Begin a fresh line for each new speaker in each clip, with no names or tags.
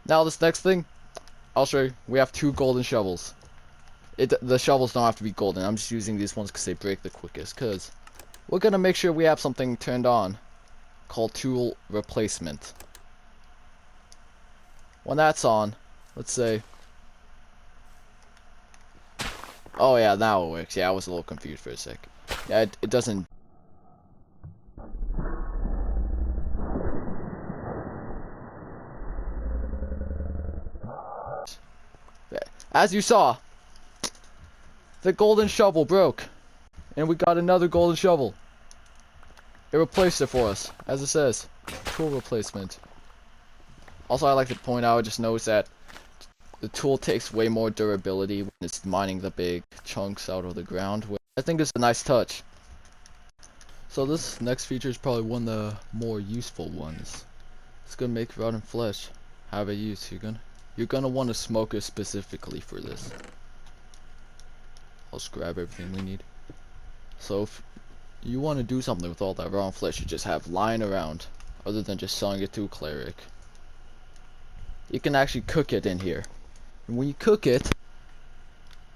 Now this next thing, I'll show you. We have 2 golden shovels. The shovels don't have to be golden. I'm just using these ones because they break the quickest. Because we're gonna make sure we have something turned on called tool replacement. When that's on, let's say. Oh yeah, now it works. Yeah, I was a little confused for a sec. Yeah, it doesn't. As you saw, the golden shovel broke, and we got another golden shovel. It replaced it for us, as it says, tool replacement. Also, I like to point out, I just noticed that the tool takes way more durability when it's mining the big chunks out of the ground. I think it's a nice touch. So this next feature is probably one of the more useful ones. It's gonna make rotten flesh have a use. You're gonna want to smoke it specifically for this. I'll just grab everything we need. So if you want to do something with all that rotten flesh you just have lying around, other than just selling it to a cleric, you can actually cook it in here. And when you cook it,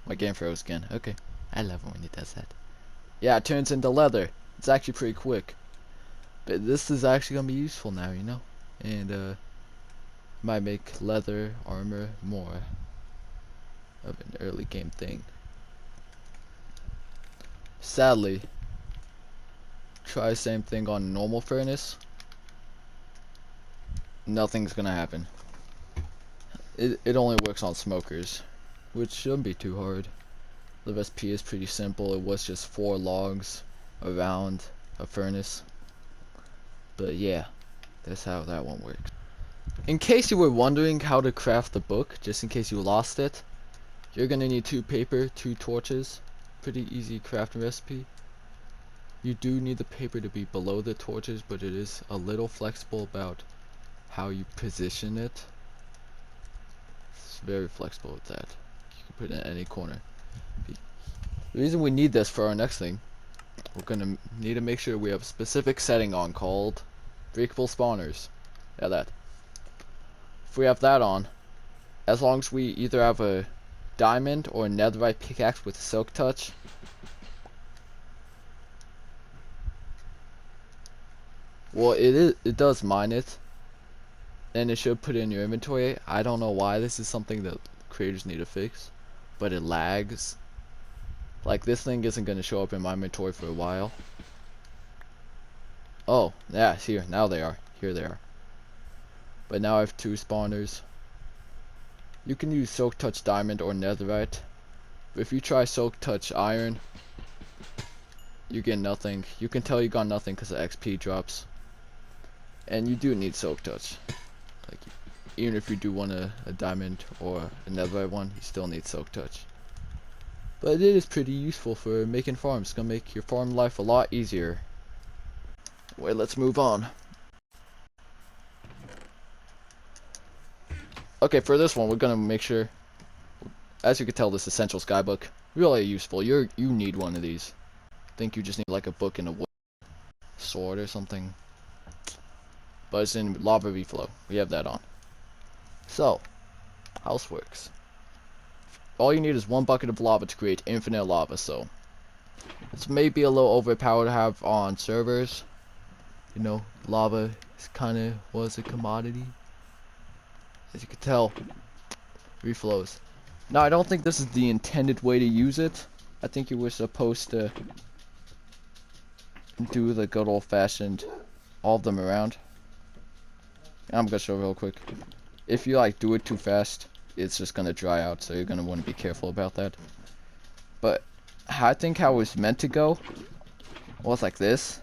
my game froze again. Okay, I love it when it does that. Yeah, it turns into leather. It's actually pretty quick. But this is actually gonna be useful now, you know, and might make leather armor more of an early game thing. Sadly, try the same thing on normal furnace. Nothing's gonna happen. It only works on smokers, which shouldn't be too hard. The recipe is pretty simple. It was just 4 logs around a furnace. But yeah, that's how that one works. In case you were wondering how to craft the book, just in case you lost it, you're gonna need 2 paper, 2 torches. Pretty easy crafting recipe. You do need the paper to be below the torches, but it is a little flexible about how you position it. It's very flexible with that. You can put it in any corner. The reason we need this for our next thing, we're gonna need to make sure we have a specific setting on called breakable spawners. Yeah, that. If we have that on, as long as we either have a diamond or a netherite pickaxe with silk touch, well, it does mine it, and it should put it in your inventory. I don't know why this is something that creators need to fix, but it lags. Like, this thing isn't going to show up in my inventory for a while. Oh, yeah, here, now they are. Here they are. But now I have 2 spawners. You can use silk touch diamond or netherite. But if you try silk touch iron, you get nothing. You can tell you got nothing because the XP drops. And you do need silk touch. Like, even if you do want a diamond or a netherite one, you still need silk touch. But it is pretty useful for making farms. It's gonna make your farm life a lot easier. Wait, let's move on. Okay, for this one, we're gonna make sure. As you can tell, this essential skybook really useful. You need one of these. I think you just need like a book and a wood sword or something. But it's in lava reflow. We have that on. So, house works. All you need is 1 bucket of lava to create infinite lava. So, it's maybe a little overpowered to have on servers. You know, lava was a commodity. As you can tell, reflows. Now, I don't think this is the intended way to use it. I think you were supposed to do the good old-fashioned all of them around. And I'm gonna show real quick. If you like do it too fast, it's just gonna dry out, so you're gonna want to be careful about that. But I think how it was meant to go was like this.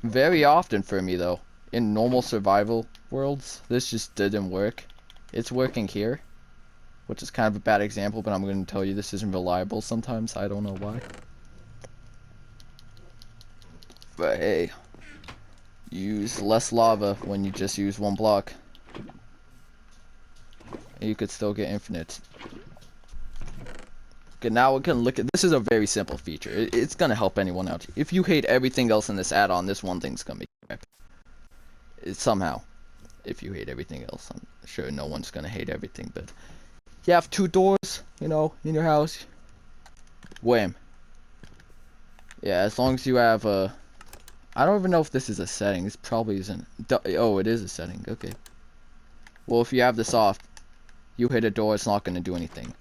Very often for me though, in normal survival worlds, this just didn't work. It's working here, which is kind of a bad example, but I'm going to tell you this isn't reliable sometimes. I don't know why. But hey, use less lava when you just use 1 block. And you could still get infinite. Okay, now we can look at this. Is a very simple feature. It's going to help anyone out. If you hate everything else in this add-on, this one thing's going to be crap. Somehow. if you hate everything else. I'm sure no one's gonna hate everything, but you have 2 doors, you know, in your house. Wham. Yeah, as long as you have I don't even know if this is a setting. This probably isn't. Oh, it is a setting. Okay. Well, if you have this off, you hit a door, it's not gonna do anything.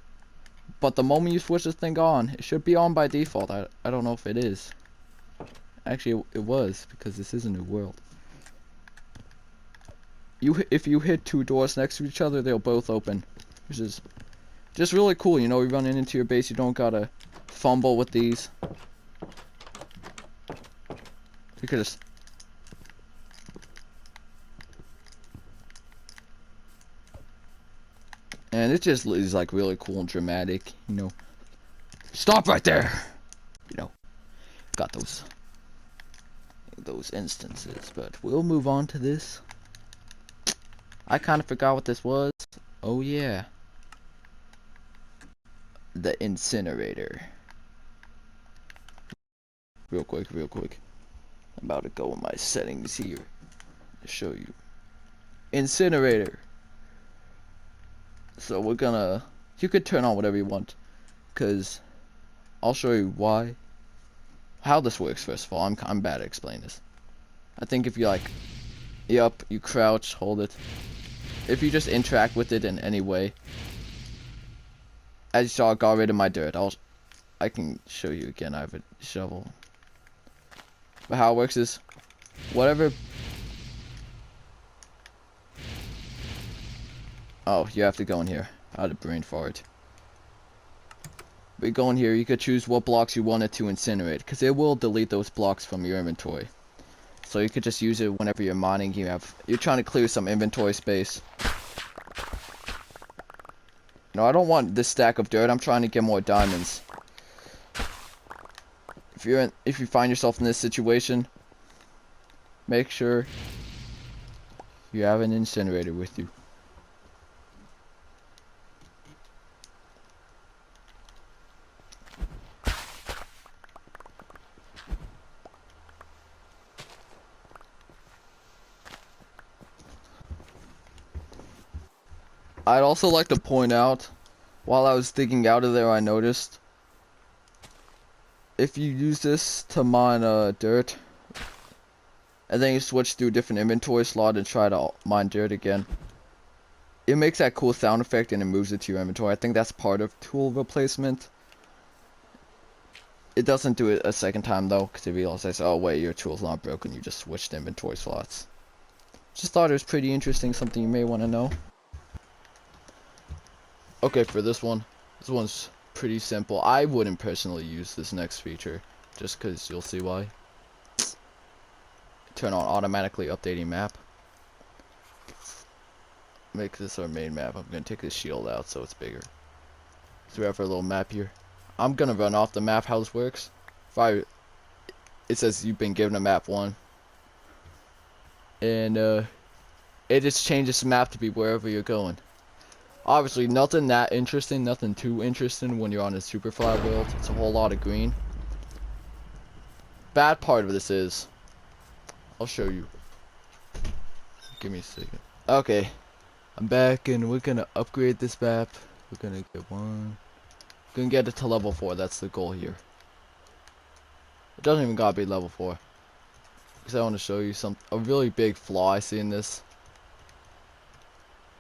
But the moment you switch this thing on, it should be on by default. I don't know if it is. Actually, it was, because this is a new world. If you hit 2 doors next to each other, they'll both open, which is just really cool. You know, you're running into your base, you don't gotta fumble with these. You could just... And it just is like really cool and dramatic, you know. Stop right there! You know, got those instances, but we'll move on to this. I kind of forgot what this was. Oh yeah. The incinerator. Real quick. I'm about to go in my settings here to show you. Incinerator. So we're gonna... You could turn on whatever you want, because I'll show you why. How this works, first of all. I'm bad at explaining this. I think if you like... Yup, you crouch, hold it. If you just interact with it in any way. As you saw, I got rid of my dirt. I can show you again. I have a shovel. But how it works is, whatever... Oh, you have to go in here. I had a brain fart. But you go in here, you could choose what blocks you wanted to incinerate, because it will delete those blocks from your inventory. So you could just use it whenever you're mining. You're trying to clear some inventory space. No, I don't want this stack of dirt. I'm trying to get more diamonds. If you find yourself in this situation, make sure you have an incinerator with you. I'd also like to point out, while I was digging out of there, I noticed if you use this to mine dirt, and then you switch through a different inventory slot and try to mine dirt again, it makes that cool sound effect and it moves it to your inventory. I think that's part of tool replacement. It doesn't do it a second time though, because it realizes, oh wait, your tool's not broken, you just switched inventory slots. Just thought it was pretty interesting, something you may want to know. Okay, for this one's pretty simple. I wouldn't personally use this next feature, just because you'll see why. Turn on automatically updating map. Make this our main map. I'm gonna take this shield out so it's bigger. So we have our little map here. I'm gonna run off the map how this works. It says you've been given a map 1. And it just changes the map to be wherever you're going. Obviously, nothing that interesting, nothing too interesting when you're on a super flat world. It's a whole lot of green. Bad part of this is, I'll show you. Give me a second. Okay, I'm back and we're gonna upgrade this map. We're gonna get one. We're gonna get it to level 4. That's the goal here. It doesn't even gotta be level 4. Because I want to show you a really big flaw I see in this.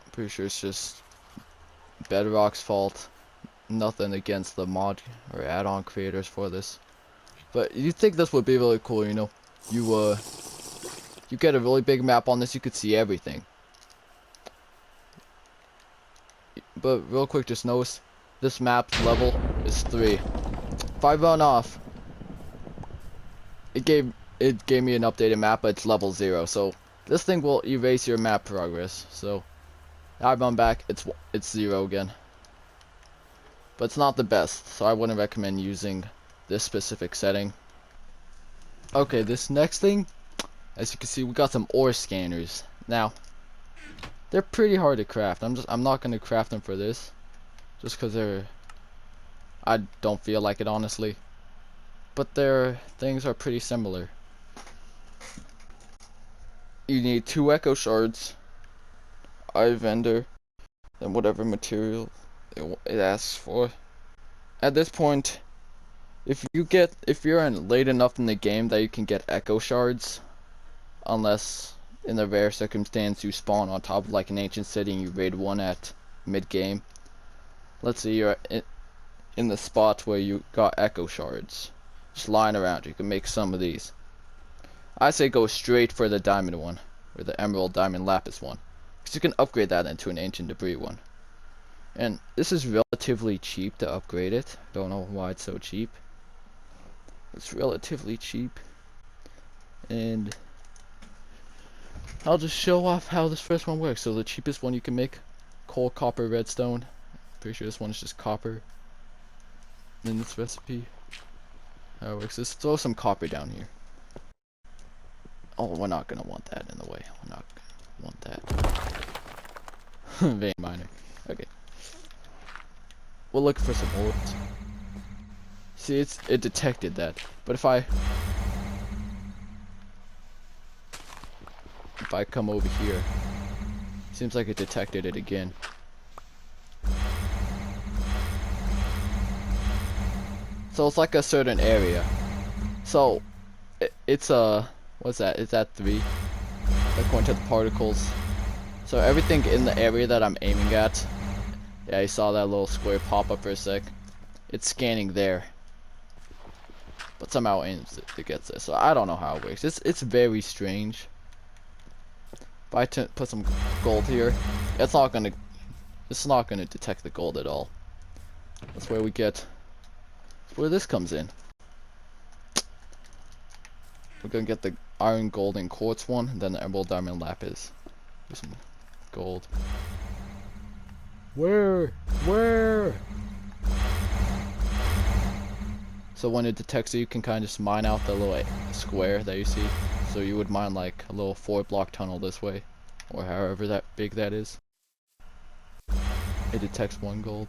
I'm pretty sure it's just Bedrock's fault. Nothing against the mod or add-on creators for this, but you think this would be really cool, you know. You get a really big map on this, you could see everything. But real quick, just notice this map's level is 3. If I run off, it gave me an updated map, but it's level 0, so this thing will erase your map progress. So I run back, it's 0 again. But it's not the best, so I wouldn't recommend using this specific setting. Okay, this next thing, as you can see, we got some ore scanners. Now, they're pretty hard to craft. I'm not gonna craft them for this, just because I don't feel like it, honestly. But their things are pretty similar. You need 2 echo shards, I vendor, then whatever material it asks for. At this point, if you're in late enough in the game that you can get echo shards, unless in the rare circumstance you spawn on top of like an ancient city and you raid one at mid game. Let's say you're in the spot where you got echo shards just lying around. You can make some of these. I say go straight for the diamond one, or the emerald, diamond, lapis one, because you can upgrade that into an ancient debris one. And this is relatively cheap to upgrade it. Don't know why it's so cheap. It's relatively cheap. And I'll just show off how this first one works. So the cheapest one you can make, coal, copper, redstone. Pretty sure this one is just copper in this recipe. How it works. Let's throw some copper down here. Oh, we're not gonna want that in the way. We're not gonna want that. Vein miner. Okay. We'll look for some ores. See, it detected that. But if I come over here, seems like it detected it again. So it's like a certain area. So it's what's that? It's at 3 according to the particles. So everything in the area that I'm aiming at, yeah, you saw that little square pop up for a sec. It's scanning there, but somehow it gets there. So I don't know how it works. It's very strange. If I put some gold here, it's not gonna detect the gold at all. That's where where this comes in. We're gonna get the iron, gold, and quartz one, and then the emerald, diamond, lapis. Here's some gold. Where? So when it detects it, you can kind of just mine out the little square that you see. So you would mine like a little 4-block tunnel this way, or however that big that is. It detects 1 gold.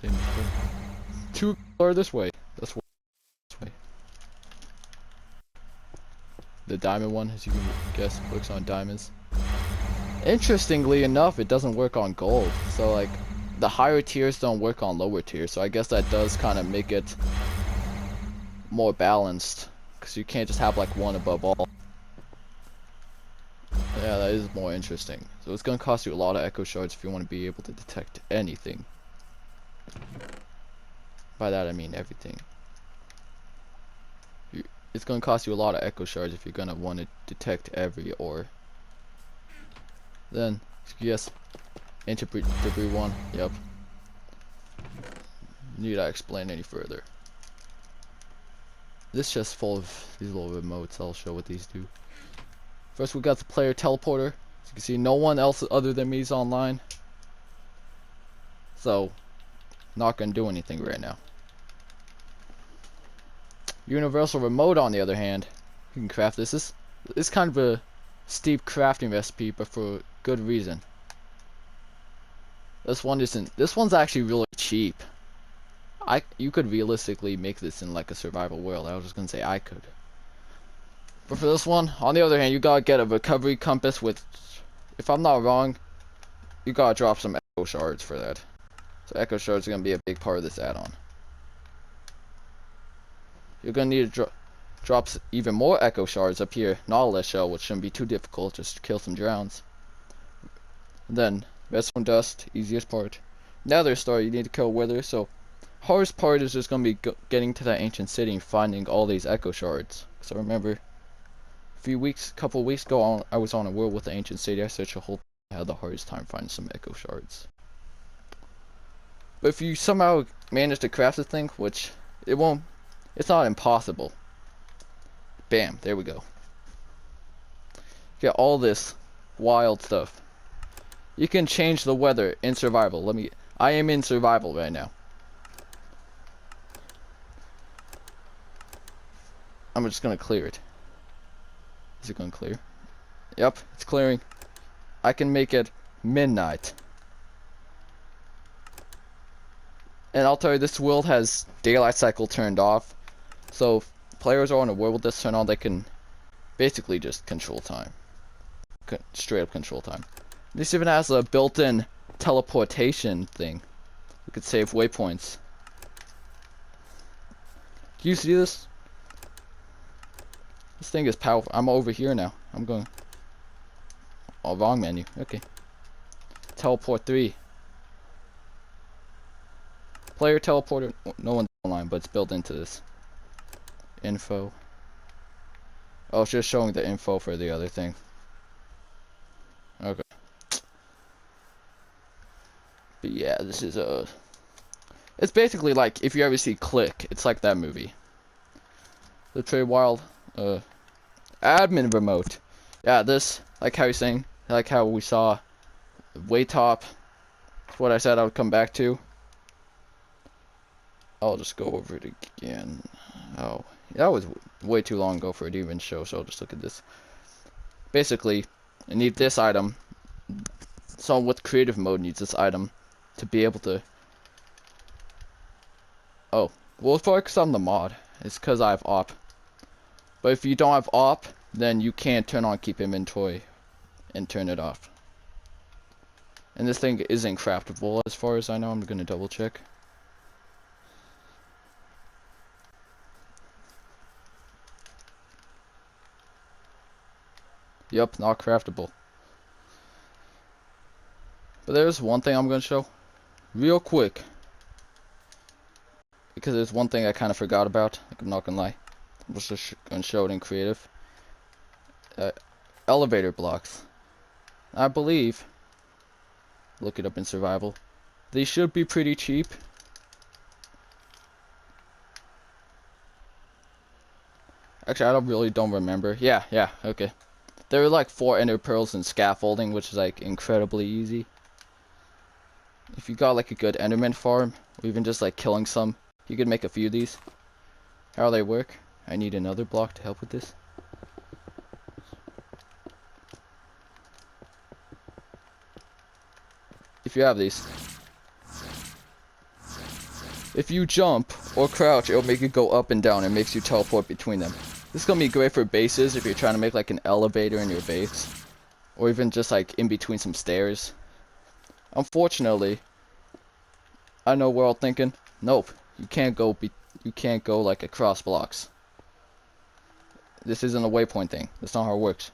Same this way. 2 are this way. This way. The diamond one, as you can guess, works on diamonds. Interestingly enough, it doesn't work on gold. So like, the higher tiers don't work on lower tiers. So I guess that does kind of make it more balanced, because you can't just have like one above all. Yeah, that is more interesting. So it's going to cost you a lot of echo shards if you want to be able to detect anything. By that I mean everything. It's going to cost you a lot of echo shards if you're going to want to detect every ore. Then, yes, ancient debris one, yep. Need I explain any further? This is just full of these little remotes. I'll show what these do. First we got the player teleporter. As you can see, no one else other than me is online. So, not gonna do anything right now. Universal remote, on the other hand, you can craft this. This is kind of a steep crafting recipe, but for good reason. This one's actually really cheap. You could realistically make this in like a survival world. I was just gonna say I could. But for this one, on the other hand, you gotta get a recovery compass with, if I'm not wrong, you gotta drop some echo shards for that. So echo shards are gonna be a big part of this add-on. You're gonna need to drop even more echo shards up here. Nautilus shell, which shouldn't be too difficult, just kill some drowns. And then redstone dust, easiest part. Nether star, you need to kill wither. So hardest part is just gonna be getting to that ancient city and finding all these echo shards. So remember, couple weeks ago, I was on a world with the ancient city. I searched a whole. I had the hardest time finding some echo shards. But if you somehow manage to craft the thing, which it's not impossible. Bam, there we go. Get all this wild stuff. You can change the weather in survival. I am in survival right now. I'm just gonna clear it. Is it gonna clear? Yep, it's clearing. I can make it midnight. And I'll tell you, this world has daylight cycle turned off. So if players are on a world with this turned on, they can basically just control time. Straight up control time. This even has a built-in teleportation thing. We could save waypoints. Do you see this? This thing is powerful. I'm over here now. I'm going. Oh, wrong menu. Okay. Teleport 3. Player teleporter. No one's online, but it's built into this. Info. Oh, it's just showing the info for the other thing. Okay. But yeah, this is a. It's basically like if you ever see Click, it's like that movie. The Trey Wild, admin remote. Yeah, this, like how you're saying, like how we saw way top. That's what I said I would come back to. I'll just go over it again. Oh, that was way too long ago for it to even show, so I'll just look at this. Basically, I need this item. Someone with creative mode needs this item to be able to. Oh, we'll focus on the mod. It's because I have op. But if you don't have op, then you can't turn on keep inventory and turn it off. And this thing isn't craftable as far as I know. I'm gonna double check. Yep, not craftable. But there's one thing I'm gonna show real quick. Because there's one thing I kind of forgot about. Like, I'm not gonna lie. I'm just gonna show it in creative. Elevator blocks. I believe. Look it up in survival. They should be pretty cheap. Actually, I don't remember. Yeah, okay. There are like 4 ender pearls and scaffolding, which is like incredibly easy. If you got like a good enderman farm, or even just like killing some, you could make a few of these. How they work? I need another block to help with this. If you have these. If you jump or crouch, it'll make you go up and down. It makes you teleport between them. This is gonna be great for bases if you're trying to make like an elevator in your base. Or even just like in between some stairs. Unfortunately, I know we're all thinking, nope, you can't go like across blocks. This isn't a waypoint thing. That's not how it works.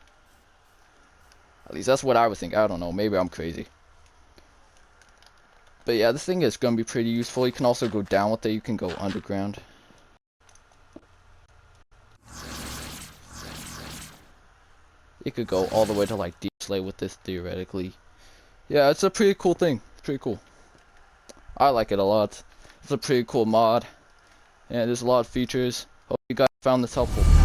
At least that's what I was thinking. I don't know, maybe I'm crazy. But yeah, this thing is gonna be pretty useful. You can also go down with it, you can go underground. You could go all the way to like deep slate with this theoretically. Yeah, it's a pretty cool thing. It's pretty cool. I like it a lot. It's a pretty cool mod. And there's a lot of features. Hope you guys found this helpful.